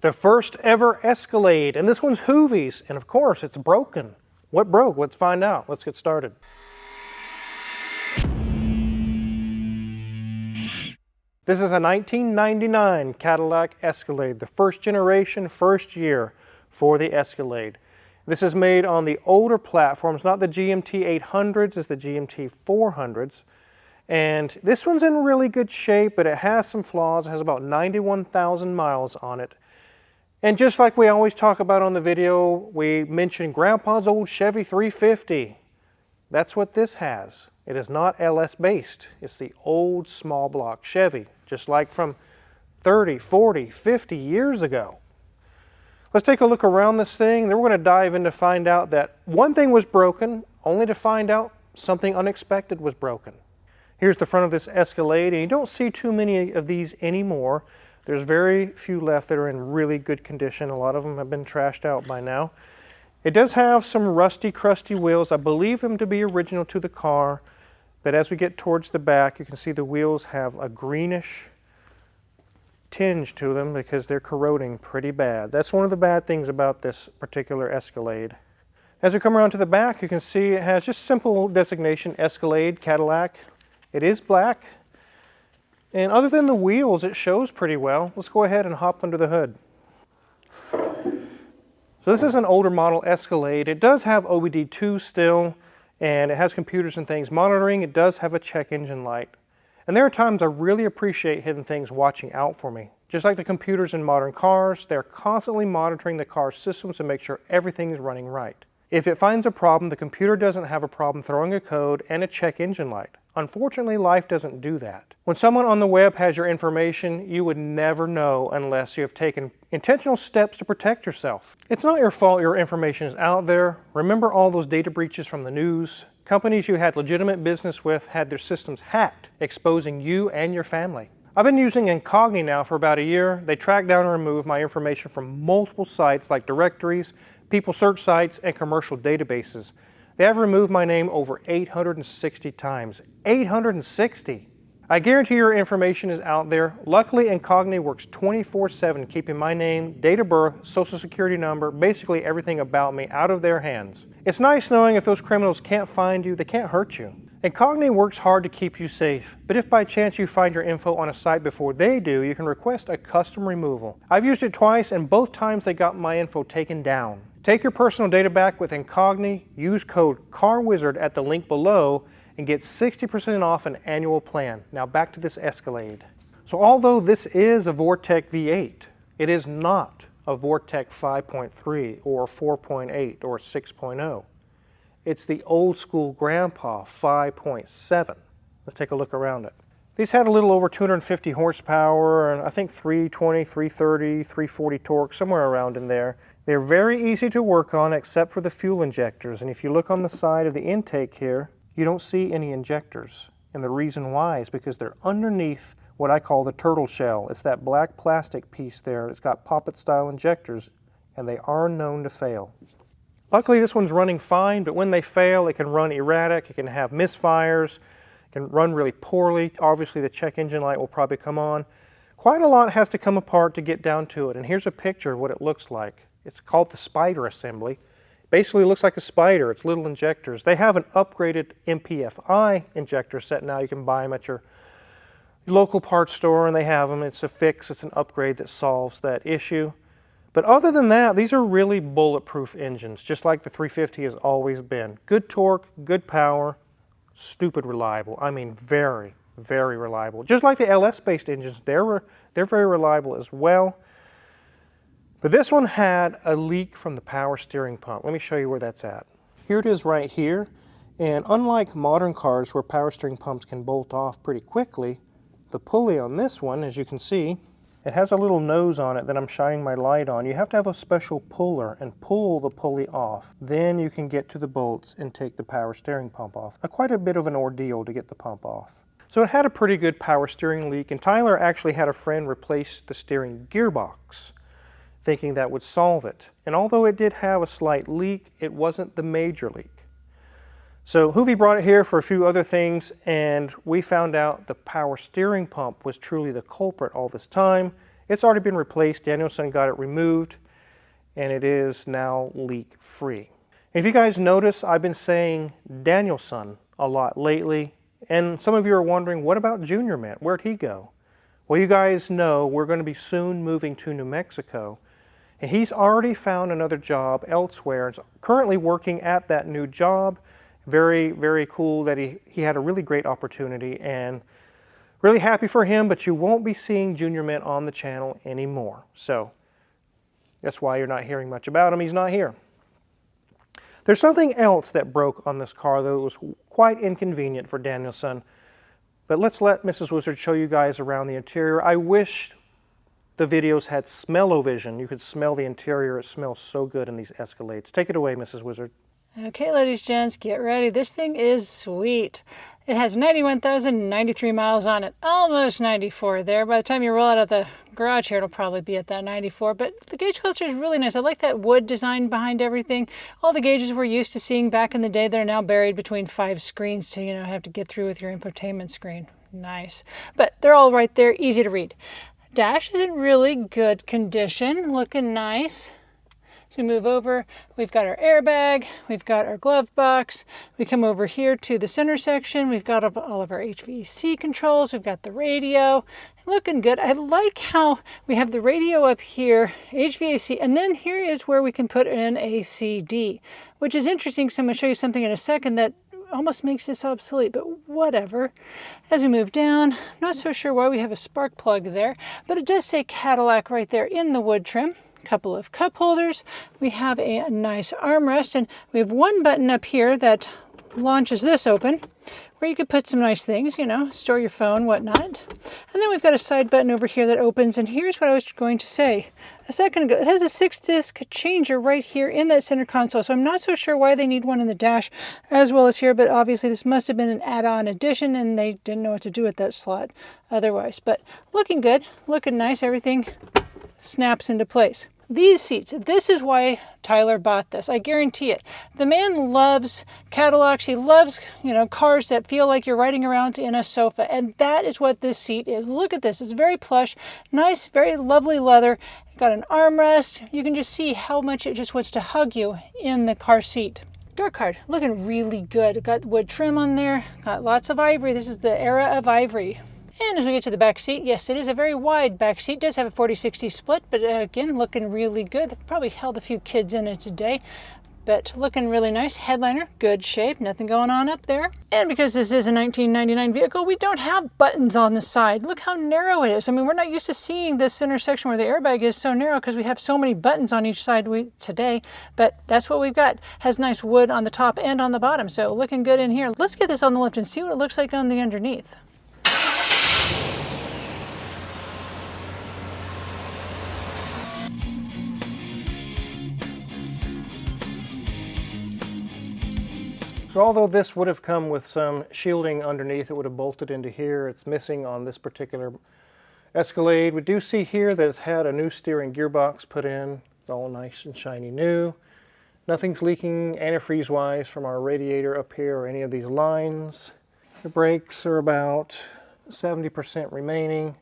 The first ever Escalade, and this one's Hoovie's, and of course it's broken. What broke? Let's find out. Let's get started. This is a 1999 Cadillac Escalade, the first generation, first year for the Escalade. This is made on the older platforms, not the GMT 800s, it's the GMT 400s. And this one's in really good shape, but it has some flaws. It has about 91,000 miles on it. And just like we always talk about on the video, we mentioned Grandpa's old Chevy 350. That's what this has. It is not LS based. It's the old small block Chevy, just like from 30, 40, 50 years ago. Let's take a look around this thing. Then we're going to dive in to find out that one thing was broken, only to find out something unexpected was broken. Here's the front of this Escalade, and you don't see too many of these anymore. There's very few left that are in really good condition. A lot of them have been trashed out by now. It does have some rusty, crusty wheels. I believe them to be original to the car, but as we get towards the back, you can see the wheels have a greenish tinge to them because they're corroding pretty bad. That's one of the bad things about this particular Escalade. As we come around to the back, you can see it has just simple designation, Escalade, Cadillac. It is black. And other than the wheels, it shows pretty well. Let's go ahead and hop under the hood. So this is an older model Escalade. It does have OBD2 still, and it has computers and things monitoring. It does have a check engine light. And there are times I really appreciate hidden things watching out for me. Just like the computers in modern cars, they're constantly monitoring the car's systems to make sure everything is running right. If it finds a problem, the computer doesn't have a problem throwing a code and a check engine light. Unfortunately, life doesn't do that. When someone on the web has your information, you would never know unless you have taken intentional steps to protect yourself. It's not your fault your information is out there. Remember all those data breaches from the news? Companies you had legitimate business with had their systems hacked, exposing you and your family. I've been using Incogni now for about a year. They track down and remove my information from multiple sites like directories, people search sites, and commercial databases. They have removed my name over 860 times. 860! I guarantee your information is out there. Luckily, Incogni works 24/7, keeping my name, date of birth, social security number, basically everything about me out of their hands. It's nice knowing if those criminals can't find you, they can't hurt you. Incogni works hard to keep you safe, but if by chance you find your info on a site before they do, you can request a custom removal. I've used it twice, and both times they got my info taken down. Take your personal data back with Incogni, use code CARWIZARD at the link below, and get 60% off an annual plan. Now back to this Escalade. So although this is a Vortec V8, it is not a Vortec 5.3 or 4.8 or 6.0. It's the old school Grandpa 5.7. Let's take a look around it. These had a little over 250 horsepower, and I think 320, 330, 340 torque, somewhere around in there. They're very easy to work on except for the fuel injectors. And if you look on the side of the intake here, you don't see any injectors. And the reason why is because they're underneath what I call the turtle shell. It's that black plastic piece there. It's got poppet style injectors, and they are known to fail. Luckily this one's running fine, but when they fail, it can run erratic, it can have misfires, it can run really poorly. Obviously the check engine light will probably come on. Quite a lot has to come apart to get down to it, and here's a picture of what it looks like. It's called the spider assembly. Basically it looks like a spider. It's little injectors. They have an upgraded MPFI injector set now. You can buy them at your local parts store, and they have them. It's a fix, it's an upgrade that solves that issue. But other than that, these are really bulletproof engines, just like the 350 has always been. Good torque, good power, stupid reliable. I mean very, very reliable. Just like the LS-based engines, they're very reliable as well. But this one had a leak from the power steering pump. Let me show you where that's at. Here it is right here. And unlike modern cars where power steering pumps can bolt off pretty quickly, the pulley on this one, as you can see, it has a little nose on it that I'm shining my light on. You have to have a special puller and pull the pulley off. Then you can get to the bolts and take the power steering pump off. Quite a bit of an ordeal to get the pump off. So it had a pretty good power steering leak, and Tyler actually had a friend replace the steering gearbox, thinking that would solve it. And although it did have a slight leak, it wasn't the major leak. So Hoovie brought it here for a few other things, and we found out the power steering pump was truly the culprit all this time. It's already been replaced. Danielson got it removed, and it is now leak-free. If you guys notice, I've been saying Danielson a lot lately, and some of you are wondering, what about Junior Mint? Where'd he go? Well, you guys know we're going to be soon moving to New Mexico, and he's already found another job elsewhere. He's currently working at that new job. Very, very cool that he had a really great opportunity, and really happy for him, but you won't be seeing Junior Mint on the channel anymore. So that's why you're not hearing much about him. He's not here. There's something else that broke on this car, though. It was quite inconvenient for Danielson. But let's let Mrs. Wizard show you guys around the interior. I wish the videos had smell-o-vision. You could smell the interior. It smells so good in these Escalades. Take it away, Mrs. Wizard. Okay, ladies, gents, get ready. This thing is sweet. It has 91,093 miles on it, almost 94 there. By the time you roll it out the garage here, it'll probably be at that 94. But the gauge cluster is really nice. I like that wood design behind everything. All the gauges we're used to seeing back in the day, they're now buried between 5 screens to, have to get through with your infotainment screen. Nice. But they're all right there, easy to read. Dash is in really good condition, looking nice. So we move over, we've got our airbag, we've got our glove box, we come over here to the center section, we've got all of our HVAC controls, we've got the radio, looking good. I like how we have the radio up here, HVAC, and then here is where we can put in a CD, which is interesting, so I'm going to show you something in a second that almost makes this obsolete, but whatever. As we move down, I'm not so sure why we have a spark plug there, but it does say Cadillac right there in the wood trim. Couple of cup holders. We have a nice armrest, and we have one button up here that launches this open, where you could put some nice things, store your phone, whatnot. And then we've got a side button over here that opens, and here's what I was going to say a second ago. It has a 6-disc changer right here in that center console, so I'm not so sure why they need one in the dash as well as here, but obviously this must have been an add-on addition, and they didn't know what to do with that slot otherwise. But looking good, looking nice, everything snaps into place. These seats, this is why Tyler bought this. I guarantee it. The man loves Cadillacs. He loves, cars that feel like you're riding around in a sofa. And that is what this seat is. Look at this. It's very plush, nice, very lovely leather. Got an armrest. You can just see how much it just wants to hug you in the car seat. Door card, looking really good. Got wood trim on there. Got lots of ivory. This is the era of ivory. And as we get to the back seat, yes, it is a very wide back seat. It does have a 40-60 split, but again, looking really good. Probably held a few kids in it today, but looking really nice. Headliner, good shape, nothing going on up there. And because this is a 1999 vehicle, we don't have buttons on the side. Look how narrow it is. I mean, we're not used to seeing this center section where the airbag is so narrow because we have so many buttons on each side today, but that's what we've got. Has nice wood on the top and on the bottom, so looking good in here. Let's get this on the lift and see what it looks like on the underneath. So although this would have come with some shielding underneath, it would have bolted into here. It's missing on this particular Escalade. We do see here that it's had a new steering gearbox put in. It's all nice and shiny new. Nothing's leaking antifreeze-wise from our radiator up here or any of these lines. The brakes are about 70% remaining.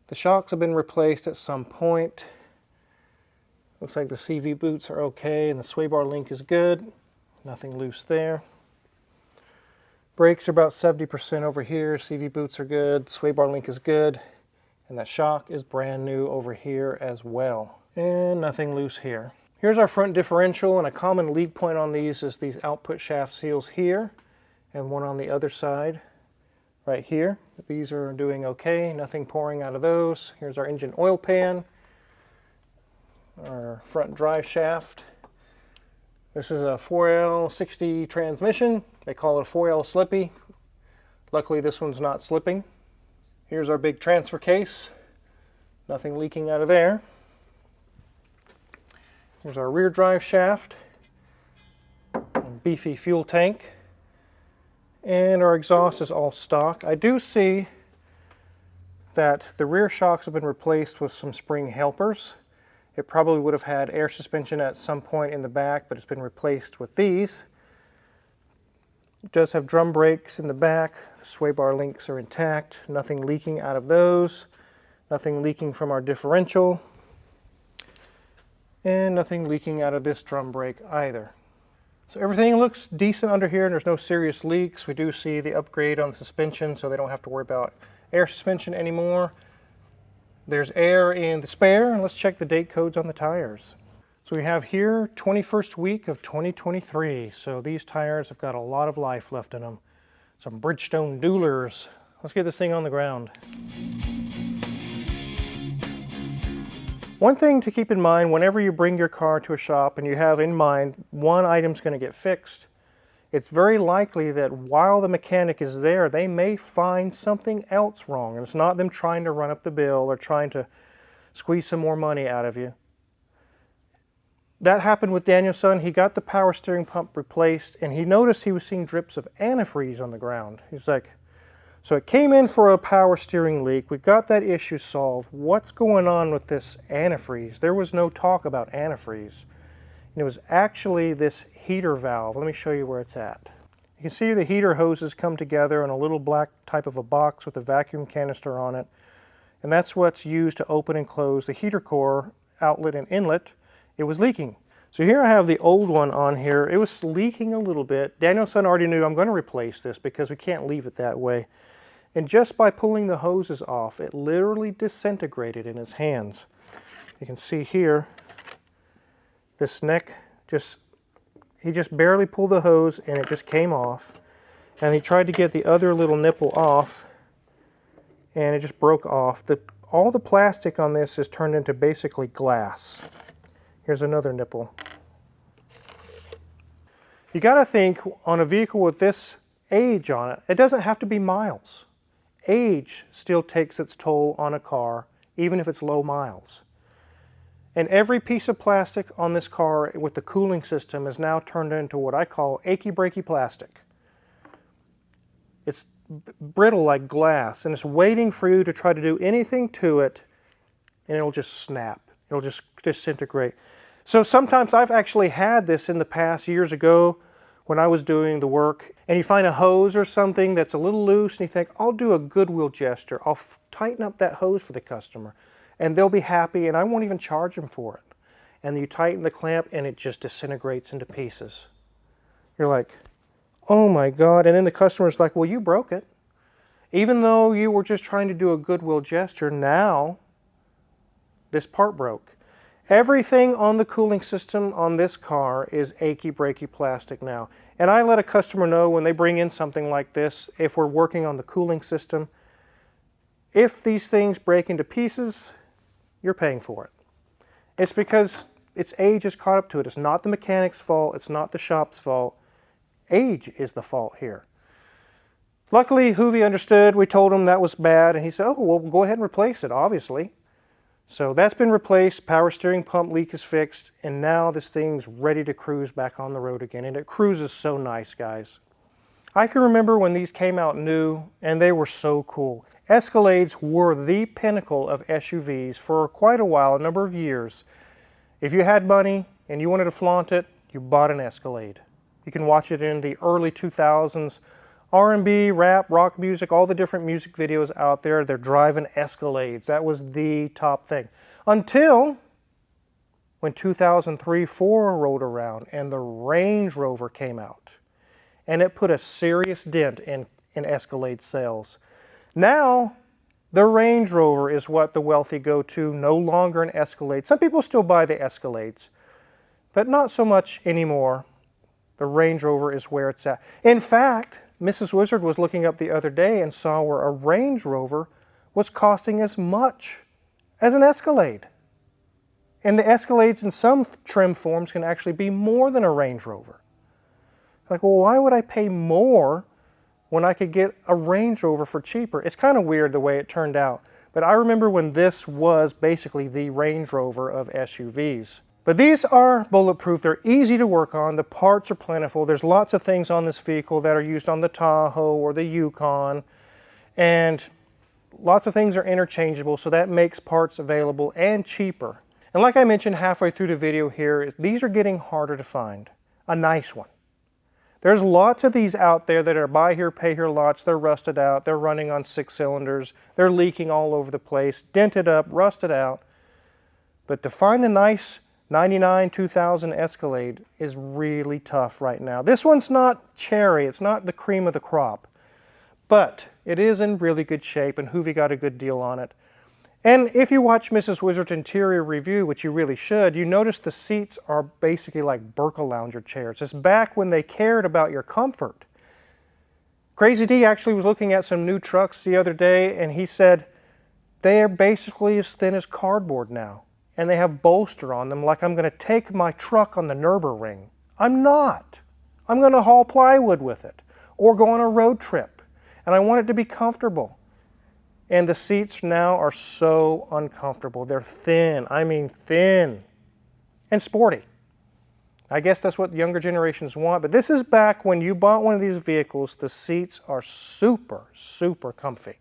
The shocks have been replaced at some point. Looks like the CV boots are okay and the sway bar link is good. Nothing loose there. Brakes are about 70% over here. CV boots are good. Sway bar link is good. And that shock is brand new over here as well. And nothing loose here. Here's our front differential, and a common leak point on these is these output shaft seals here and one on the other side right here. These are doing okay. Nothing pouring out of those. Here's our engine oil pan. Our front drive shaft. This is a 4L60 transmission. They call it a 4L slippy. Luckily this one's not slipping. Here's our big transfer case. Nothing leaking out of there. Here's our rear drive shaft. And beefy fuel tank. And our exhaust is all stock. I do see that the rear shocks have been replaced with some spring helpers. It probably would have had air suspension at some point in the back, but it's been replaced with these. It does have drum brakes in the back. The sway bar links are intact. Nothing leaking out of those. Nothing leaking from our differential. And nothing leaking out of this drum brake either. So everything looks decent under here and there's no serious leaks. We do see the upgrade on the suspension, so they don't have to worry about air suspension anymore. There's air in the spare, and let's check the date codes on the tires. So we have here 21st week of 2023. So these tires have got a lot of life left in them. Some Bridgestone Duelers. Let's get this thing on the ground. One thing to keep in mind whenever you bring your car to a shop and you have in mind one item's going to get fixed, it's very likely that while the mechanic is there, they may find something else wrong. And it's not them trying to run up the bill or trying to squeeze some more money out of you. That happened with Daniel's son. He got the power steering pump replaced and he noticed he was seeing drips of antifreeze on the ground. He's like, so it came in for a power steering leak. We got that issue solved. What's going on with this antifreeze? There was no talk about antifreeze. And it was actually this heater valve. Let me show you where it's at. You can see the heater hoses come together in a little black type of a box with a vacuum canister on it. And that's what's used to open and close the heater core outlet and inlet. It was leaking. So here I have the old one on here. It was leaking a little bit. Daniel's son already knew I'm going to replace this because we can't leave it that way. And just by pulling the hoses off, it literally disintegrated in his hands. You can see here, this neck, he just barely pulled the hose and it just came off. And he tried to get the other little nipple off and it just broke off. All the plastic on this is turned into basically glass. Here's another nipple. You got to think on a vehicle with this age on it, it doesn't have to be miles. Age still takes its toll on a car, even if it's low miles. And every piece of plastic on this car with the cooling system is now turned into what I call achy breaky plastic. It's brittle like glass, and it's waiting for you to try to do anything to it, and it'll just snap. It'll just disintegrate. So sometimes I've actually had this in the past years ago when I was doing the work, and you find a hose or something that's a little loose and you think, I'll do a goodwill gesture. I'll tighten up that hose for the customer and they'll be happy and I won't even charge them for it. And you tighten the clamp and it just disintegrates into pieces. You're like, oh my God. And then the customer's like, well, you broke it. Even though you were just trying to do a goodwill gesture, now this part broke. Everything on the cooling system on this car is achy breaky plastic now. And I let a customer know when they bring in something like this, if we're working on the cooling system, if these things break into pieces, you're paying for it. It's because its age is caught up to it. It's not the mechanic's fault. It's not the shop's fault. Age is the fault here. Luckily, Hoovie understood. We told him that was bad, and he said, oh, well, go ahead and replace it, obviously. So that's been replaced, power steering pump leak is fixed, and now this thing's ready to cruise back on the road again. And it cruises so nice, guys. I can remember when these came out new, and they were so cool. Escalades were the pinnacle of SUVs for quite a while, a number of years. If you had money and you wanted to flaunt it, you bought an Escalade. You can watch it in the early 2000s. R&B, rap, rock music, all the different music videos out there, they're driving Escalades. That was the top thing. Until when 2003-04 rolled around and the Range Rover came out. And it put a serious dent in Escalade sales. Now, the Range Rover is what the wealthy go to, no longer an Escalade. Some people still buy the Escalades, but not so much anymore. The Range Rover is where it's at. In fact, Mrs. Wizard was looking up the other day and saw where a Range Rover was costing as much as an Escalade. And the Escalades in some trim forms can actually be more than a Range Rover. Like, well, why would I pay more when I could get a Range Rover for cheaper? It's kind of weird the way it turned out. But I remember when this was basically the Range Rover of SUVs. But these are bulletproof. They're easy to work on. The parts are plentiful. There's lots of things on this vehicle that are used on the Tahoe or the Yukon. And lots of things are interchangeable, so that makes parts available and cheaper. And like I mentioned halfway through the video here, these are getting harder to find. A nice one. There's lots of these out there that are buy here, pay here lots. They're rusted out. They're running on 6 cylinders. They're leaking all over the place, dented up, rusted out. But to find a nice 99 2000 Escalade is really tough right now. This one's not cherry. It's not the cream of the crop. But it is in really good shape, and Hoovie got a good deal on it. And if you watch Mrs. Wizard's interior review, which you really should, you notice the seats are basically like Burka Lounger chairs. It's back when they cared about your comfort. Crazy D actually was looking at some new trucks the other day, and he said they are basically as thin as cardboard now. And they have bolster on them like I'm going to take my truck on the Nürburgring. I'm not. I'm going to haul plywood with it or go on a road trip. And I want it to be comfortable. And the seats now are so uncomfortable. They're thin, I mean thin, and sporty. I guess that's what younger generations want, but this is back when you bought one of these vehicles, the seats are super, super comfy.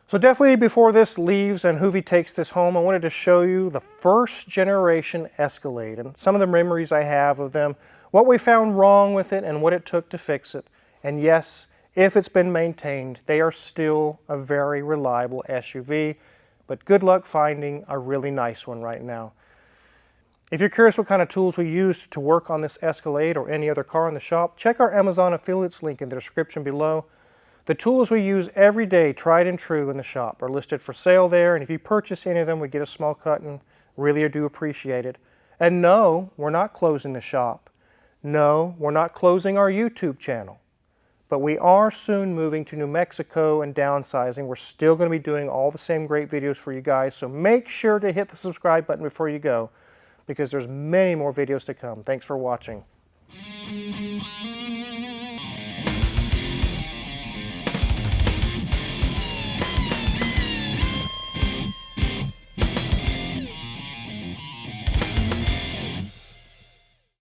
So definitely before this leaves and Hoovie takes this home, I wanted to show you the first generation Escalade and some of the memories I have of them, what we found wrong with it and what it took to fix it. And yes, if it's been maintained, they are still a very reliable SUV, but good luck finding a really nice one right now. If you're curious what kind of tools we used to work on this Escalade or any other car in the shop, check our Amazon affiliates link in the description below. The tools we use every day, tried and true in the shop, are listed for sale there, and if you purchase any of them, we get a small cut and really do appreciate it. And no, we're not closing the shop. No, we're not closing our YouTube channel. But we are soon moving to New Mexico and downsizing. We're still going to be doing all the same great videos for you guys, so make sure to hit the subscribe button before you go, because there's many more videos to come. Thanks for watching.